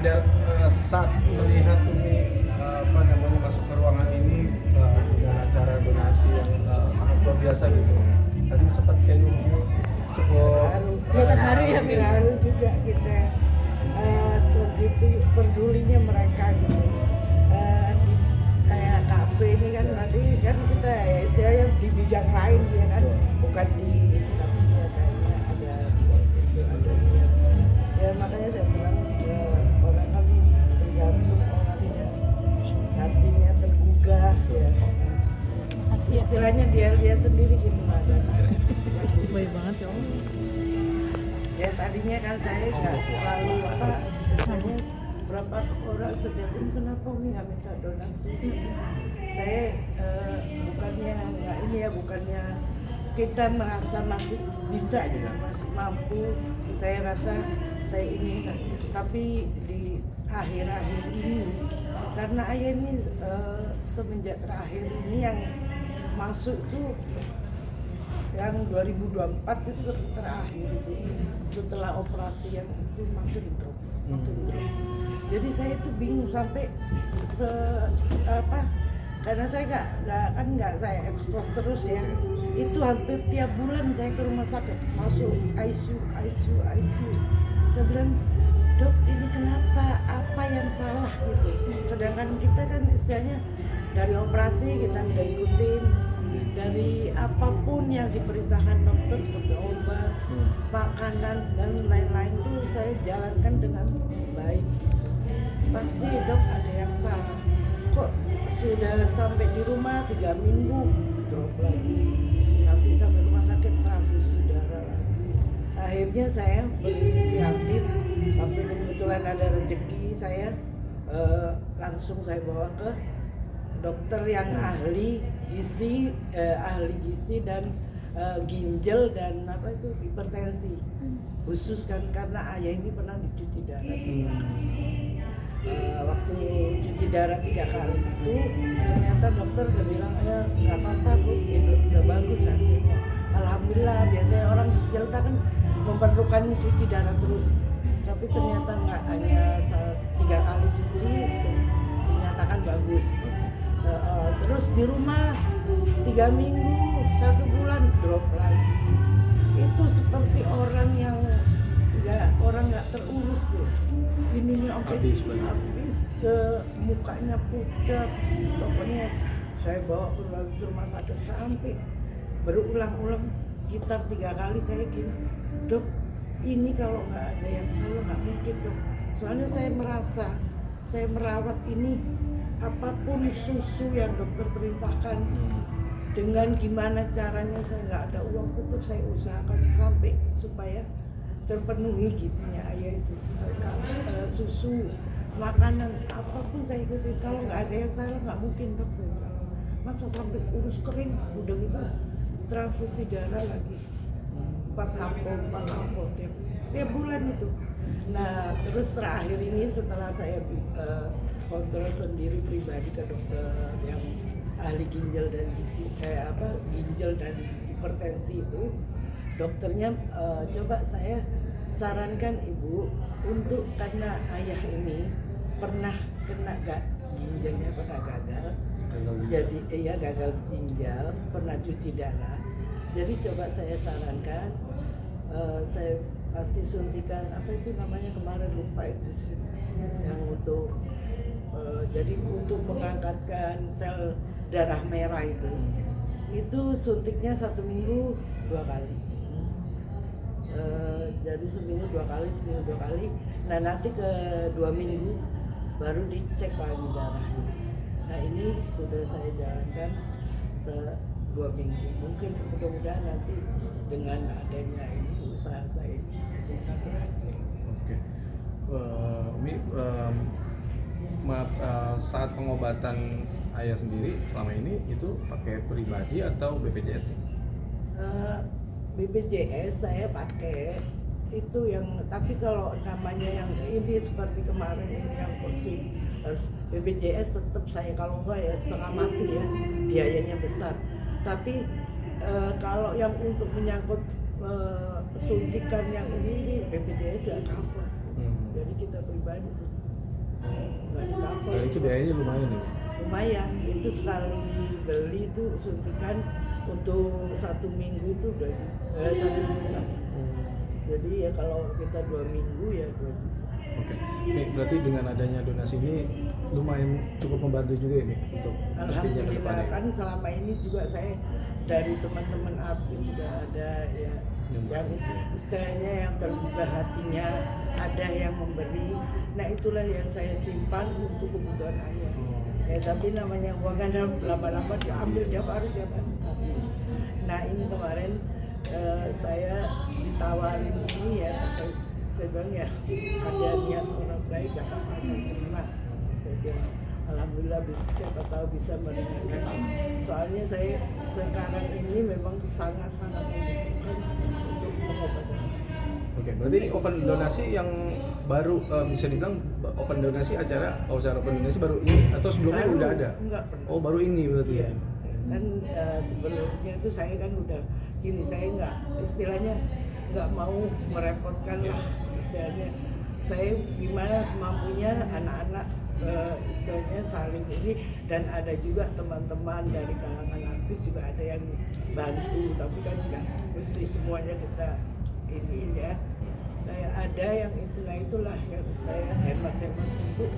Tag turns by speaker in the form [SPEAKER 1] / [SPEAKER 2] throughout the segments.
[SPEAKER 1] ada saat melihat Umi masuk ke ruangan ini dengan acara donasi yang sangat luar biasa gitu. Tadi sempat kayaknya cukup
[SPEAKER 2] haru juga kita segitu pedulinya mereka gitu. Kayak kafe ini kan tadi kan kita ya istilahnya di bidang lain dia kan, bukan di tapi dia kayaknya ada seperti itu ada niat. Ya makanya saya bilang ya, orang kan tergantung orangnya, hatinya tergugah ya. Istilahnya dia sendiri gimana?
[SPEAKER 3] Baik banget sih Om.
[SPEAKER 2] Ya tadinya kan saya nggak terlalu istilahnya berapa orang setiap ini kenapa Umi nggak minta donasi? Saya bukannya nggak ini ya, bukannya kita merasa masih bisa gitu, masih mampu. Saya rasa saya ini, tapi di akhir-akhir ini karena ayah ini semenjak terakhir ini yang masuk tuh yang 2024 itu terakhir itu setelah operasi yang itu makin drop. Jadi saya itu bingung sampai karena saya nggak saya ekspos terus ya, itu hampir tiap bulan saya ke rumah sakit masuk ICU. Saya bilang, dok ini kenapa, apa yang salah gitu, sedangkan kita kan istilahnya dari operasi kita udah ikutin, dari apapun yang diperintahkan dokter seperti obat, makanan dan lain-lain tuh saya jalankan dengan baik. Pasti dok ada yang salah. Kok sudah sampai di rumah 3 minggu drop lagi, nanti sampai rumah sakit transfusi darah lagi. Akhirnya saya berinisiatif, waktu kebetulan ada rezeki saya langsung saya bawa ke dokter yang ahli gizi dan ginjal dan hipertensi khusus kan, karena ayah ini pernah dicuci darah. Waktu cuci darah 3 kali itu ternyata dokter udah bilang ya nggak apa-apa Bu, udah bagus hasilnya. Alhamdulillah, biasanya orang ginjal kan memerlukan cuci darah terus, tapi ternyata nggak, hanya 3 kali cuci dinyatakan bagus. Terus di rumah 3 minggu 1 bulan drop lagi. Itu seperti orang yang nggak terurus tuh, ininya habis mukanya pucat. Pokoknya saya bawa ke rumah sakit sampai berulang-ulang sekitar 3 kali saya gini, dok ini kalau nggak ada yang salah nggak mungkin dok, soalnya saya merasa saya merawat ini apapun susu yang dokter perintahkan, dengan gimana caranya saya nggak ada uang tetap saya usahakan sampai supaya terpenuhi gizinya ayah itu. Saya kasih susu, makanan, apapun saya ikutin. Kalau nggak ada yang salah nggak mungkin dok, saya bilang. Masa sampai kurus kering, udah gitu transfusi darah lagi 4 ampol tiap bulan itu. Nah terus terakhir ini setelah saya kontrol sendiri pribadi ke dokter yang ahli ginjal dan ginjal dan hipertensi itu, dokternya coba saya sarankan ibu untuk, karena ayah ini pernah kena ginjalnya pernah gagal, jadi gagal ginjal, pernah cuci darah. Jadi coba saya sarankan, saya kasih suntikan apa itu namanya kemarin lupa itu yang untuk jadi untuk mengangkatkan sel darah merah itu suntiknya 1 minggu 2 kali. Jadi seminggu 2 kali. Nah nanti ke 2 minggu baru dicek lagi darahnya. Nah ini sudah saya jalankan 2 minggu. Mungkin mudah-mudahan nanti dengan adanya ini usaha saya ini akan berhasil.
[SPEAKER 1] Oke. Umi, saat pengobatan ayah sendiri selama ini itu pakai pribadi atau BPJS?
[SPEAKER 2] BPJS saya pakai itu yang, tapi kalau namanya yang ini seperti kemarin ini yang pasti harus BPJS tetap saya, kalau enggak ya setengah mati ya, biayanya besar. Tapi kalau yang untuk menyangkut suntikan yang ini BPJS ya cover. Jadi kita pribadi sih. nggak di cover.
[SPEAKER 1] Dan itu biayanya lumayan nih.
[SPEAKER 2] Lumayan, itu sekali beli itu suntikan untuk 1 minggu itu udah 1 juta. Jadi ya kalau kita 2 minggu ya 2 juta.
[SPEAKER 1] Oke. Nih berarti dengan adanya donasi ini lumayan cukup membantu juga ini untuk nantinya ke
[SPEAKER 2] Alhamdulillah
[SPEAKER 1] depannya.
[SPEAKER 2] kan selama ini juga saya dari teman-teman artis juga ada ya yang istilahnya yang terbuka hatinya, ada yang memberi. Nah itulah yang saya simpan untuk kebutuhan ayah. Ya tapi namanya uang kan lama-lama diambil tiap hari habis. Nah ini kemarin saya ditawarin ini ya, saya bilang ya ada niat orang baik, gak apa-apa saya terima. Saya bilang alhamdulillah siapa tahu bisa meringankan. Soalnya saya sekarang ini memang sangat-sangat membutuhkan untuk pengobatan.
[SPEAKER 1] Oke, berarti ini open donasi yang baru bisa dibilang open donasi acara open donasi baru ini atau sebelumnya udah ada?
[SPEAKER 2] Enggak pernah.
[SPEAKER 1] Oh, baru ini berarti.
[SPEAKER 2] Iya. Kan sebelumnya itu saya kan udah gini, saya nggak istilahnya nggak mau merepotkan lah istilahnya. Saya gimana semampunya anak-anak istilahnya saling ini, dan ada juga teman-teman dari kalangan artis juga ada yang bantu, tapi kan nggak mesti semuanya kita ini ya. Saya ada yang itulah yang saya hemat-hemat untuk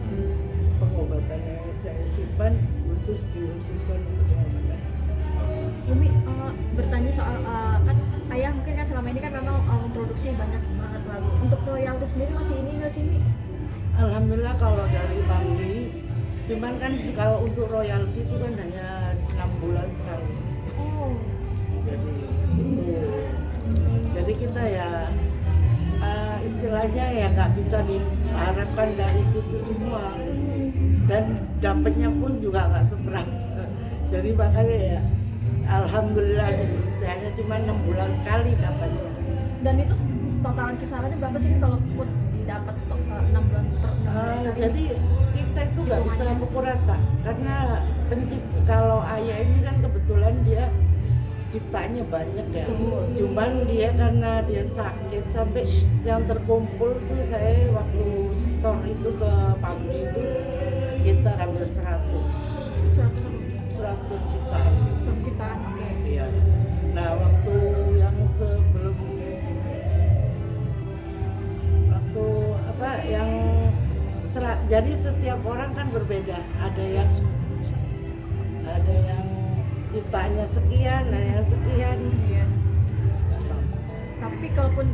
[SPEAKER 2] pengobatan yang saya simpan dikhususkan untuk pengobatan.
[SPEAKER 4] Umi bertanya soal kan ayah mungkin kan selama ini kan memang memproduksi banyak banget lagu. Untuk royalti sendiri masih ini nggak sih Mi?
[SPEAKER 2] Alhamdulillah kalau dari Bangli, cuman kan kalau untuk royalti itu kan hanya 6 bulan sekali.
[SPEAKER 4] Oh,
[SPEAKER 2] Jadi kita ya istilahnya ya nggak bisa diharapkan dari situ semua, dan dapatnya pun juga nggak seberapa. Jadi makanya ya alhamdulillah sih istilahnya cuma 6 bulan sekali dapatnya.
[SPEAKER 4] dan itu totalan kisarannya berapa sih kalau put dapat 6 bulan per 6 bulan sekali?
[SPEAKER 2] Jadi kita itu nggak bisa pukul rata karena kalau ayah ini kan kebetulan dia ciptanya banyak ya. Cuman dia karena dia sakit sampai yang terkumpul tuh saya waktu store itu ke pabrik itu sekitar hampir 100 jutaan.
[SPEAKER 4] Jutaan, oke.
[SPEAKER 2] Iya. Nah waktu yang sebelum yang jadi setiap orang kan berbeda. Ada yang ciptanya sekian, ada yang sekian.
[SPEAKER 4] Iya. Tapi kalaupun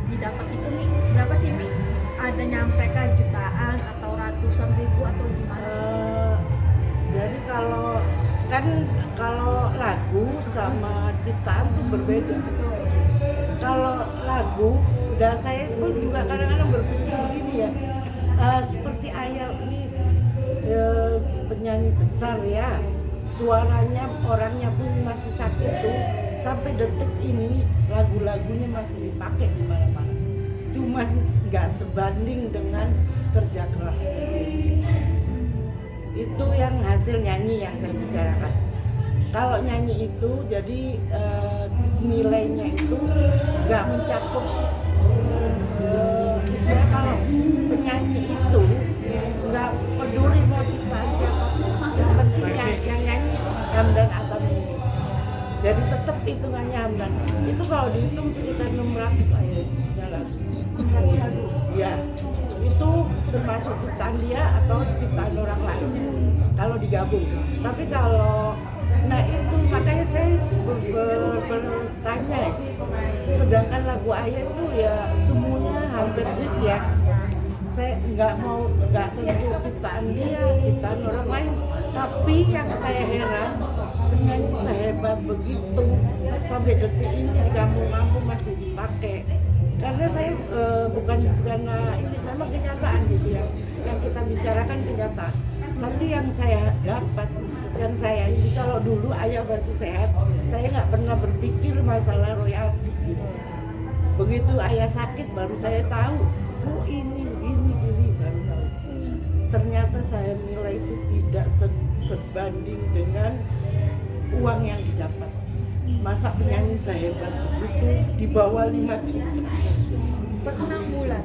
[SPEAKER 4] didapat itu Mi, berapa sih Mi? Ada nyampe ke jutaan atau ratusan ribu atau gimana?
[SPEAKER 2] Jadi kalau lagu sama ciptaan tuh berbeda. Kalau lagu, udah saya pun juga kadang-kadang berpikir begini ya, seperti ayah ini penyanyi besar ya, suaranya orangnya pun masih sakit tuh, sampai detik ini lagu-lagunya masih dipakai di mana-mana. Cuma nggak sebanding dengan kerja keras. Itu yang hasil nyanyi yang saya bicarakan. Kalau nyanyi itu jadi nilainya itu nggak mencakup istilah kalau penyanyi itu nggak peduli mau ciptaan siapapun, yang penting yang nyanyi Hamdan Atami. Jadi tetap hitungannya Hamdan. Itu kalau dihitung sekitar 600 aja jalan. Ya, itu termasuk ciptaan dia atau ciptaan orang lain kalau digabung. Tapi kalau itu makanya saya bertanya, sedangkan lagu ayah itu ya semuanya hampir hit ya. Saya nggak tentu ciptaan dia, ciptaan orang lain. Tapi yang saya heran, penyanyi sehebat begitu sampai detik ini di kampung-kampung masih dipakai. Karena saya bukan karena ini memang kenyataan gitu ya, yang kita bicarakan kenyataan. Tapi yang saya dapat, yang saya ini kalau dulu ayah masih sehat, saya nggak pernah berpikir masalah royalti gitu. Begitu ayah sakit baru saya tahu, oh ini sih baru tahu. Ternyata saya nilai itu tidak sebanding dengan uang yang didapat. Masa penyanyi sehebat itu di bawah 5 juta
[SPEAKER 4] Per 6 bulan.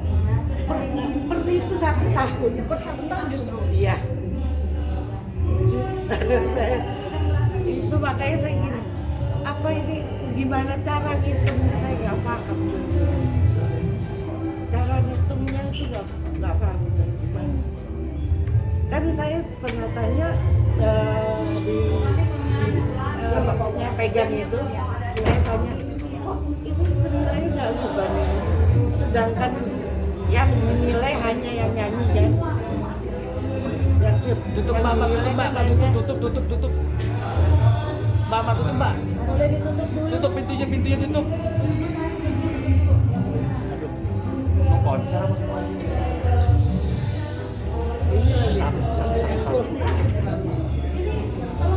[SPEAKER 2] per itu 1 tahun. tahun.
[SPEAKER 4] Per 1 tahun justru.
[SPEAKER 2] Iya. Saya itu makanya saya gini, apa ini gimana cara ngitungnya saya nggak paham. Cara ngitungnya itu nggak paham. Kan saya pernah tanya maksudnya pegang itu, saya tanya, ini sebenarnya nggak sebanding, sedangkan yang dinilai hanya yang nyanyi kan.
[SPEAKER 5] Tutup Mbak, tutup. Mbak, tutup Mbak.
[SPEAKER 4] Boleh ditutup dulu.
[SPEAKER 5] Tutup pintunya tutup. Aduh, mau konser apa semua?
[SPEAKER 2] Ini lagi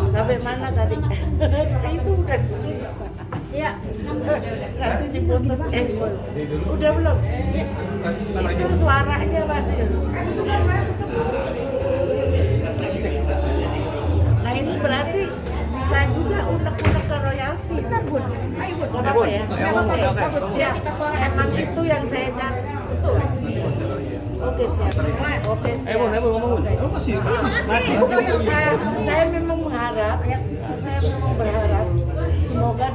[SPEAKER 2] sampai mana tadi? Itu udah ditulis apa?
[SPEAKER 4] Iya.
[SPEAKER 2] Nanti diputus udah belum? Ya. Itu suaranya masih. Nah ini berarti bisa juga unek-unek ke royalti.
[SPEAKER 4] Benar Bun. Ayo Bun.
[SPEAKER 2] Gak apa-apa ya?
[SPEAKER 4] Gak apa-apa ya. Bagus.
[SPEAKER 2] Siap.
[SPEAKER 4] Kita suara
[SPEAKER 2] Emang itu yang saya cari.
[SPEAKER 4] betul.
[SPEAKER 2] Oke siap. Oke siap.
[SPEAKER 5] Bun, ngomong Bun.
[SPEAKER 1] Oh, masih.
[SPEAKER 4] Makasih.
[SPEAKER 2] Saya memang mengharap, saya memang berharap semoga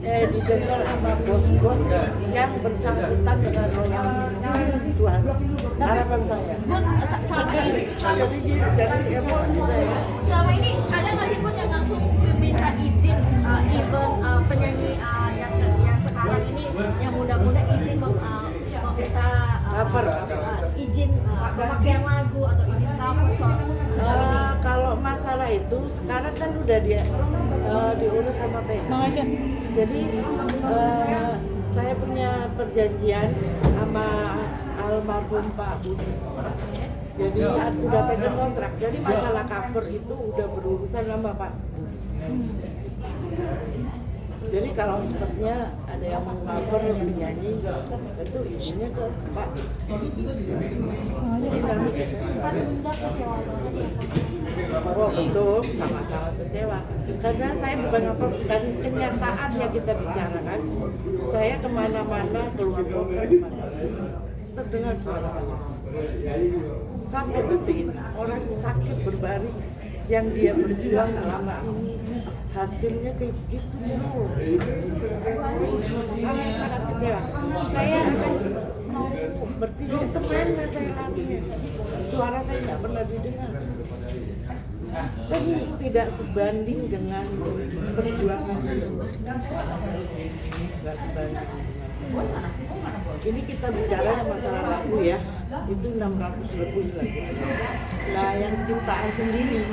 [SPEAKER 2] didengar sama bos-bos yang bersangkutan dengan royalti. Tuhan, harapan saya.
[SPEAKER 4] Bun, selama ini
[SPEAKER 2] Jadi emosi saya.
[SPEAKER 4] selama ini ada nggak sih Bun yang langsung minta izin even penyanyi yang sekarang ini yang muda-muda izin meminta
[SPEAKER 2] Cover.
[SPEAKER 4] izin pemakaian lagu atau izin cover song.
[SPEAKER 2] Kalau masalah itu sekarang kan udah diurus sama PH.
[SPEAKER 3] Bang Ajan.
[SPEAKER 2] Jadi saya punya perjanjian sama almarhum Pak Budi. Jadi udah taken kontrak. Jadi masalah cover itu udah berurusan sama Pak. Jadi kalau sepertinya ada yang mau cover penyanyi, itu izinnya ke Pak. Jadi kami oh betul, sama-sama kecewa. Karena saya bukan kenyataan yang kita bicarakan. Saya kemana-mana keluar kota, terdengar suara saya. Sampai detik ini orang sakit berbaring yang dia berjuang selama ini hasilnya kayak begitu nol. Sangat kecewa. Saya akan mau bertindak itu mana saya lakunya. Suara saya nggak pernah didengar. Kan tidak sebanding dengan perjuangan saya. Nggak sebanding. Ini kita bicara masalah lagu ya, itu 600 lebih lagu. Nah yang ciptaan sendiri,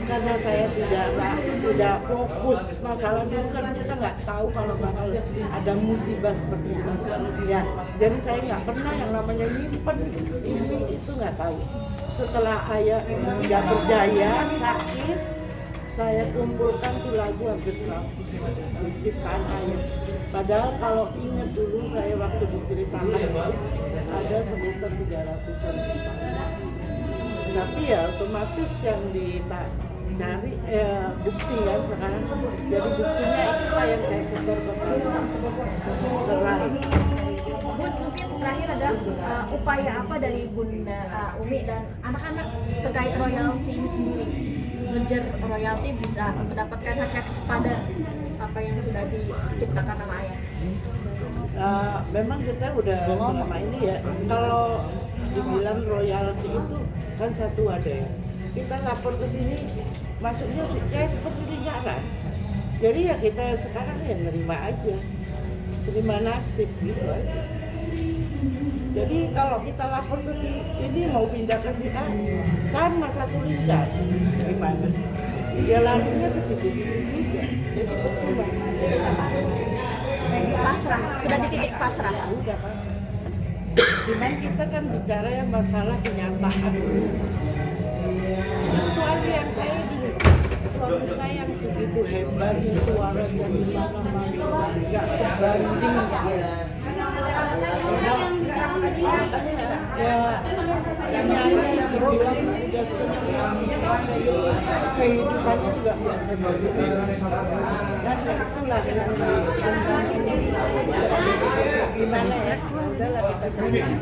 [SPEAKER 2] karena saya tidak fokus masalah dulu kan kita nggak tahu kalau bakal ada musibah seperti itu. Ya, jadi saya nggak pernah yang namanya nyimpen ini itu nggak tahu. Setelah ayah nggak berdaya, sakit, saya kumpulkan tuh lagu hampir 100 ciptaan ayah. Padahal kalau ingat dulu saya waktu diceritakan ada sekitar 300-an juta. Tapi ya otomatis yang dicari bukti kan sekarang. Jadi buktinya itulah yang saya setor ke terakhir.
[SPEAKER 4] Bun, mungkin terakhir ada upaya apa dari Bunda Umi dan anak-anak terkait royalti ini sendiri? Ngejar royalti bisa mendapatkan hak sepadan apa yang sudah diciptakan sama ayah.
[SPEAKER 2] Memang kita udah selama ini ya kalau dibilang royalti itu kan satu ada ya. Kita lapor ke sini masuknya kayak seperti lingkaran. Jadi ya kita sekarang ya nerima aja, terima nasib gitu aja. Jadi kalau kita lapor ke si ini mau pindah ke si A sama satu lingkar, gimana? Ya lalunya ke situ-situ juga. Jadi percuma.
[SPEAKER 4] Pasrah, sudah di titik pasrah.
[SPEAKER 2] Udah pasrah. Cuman kita kan bicara yang masalah kenyataan. Itu aja yang saya gini. Suami saya yang segitu hebatnya suaranya di mana-mana nggak sebanding. Ya nyanyi dibilang udah senang kehidupannya juga biasa-biasa dan itulah yang gimana ya udahlah kita terima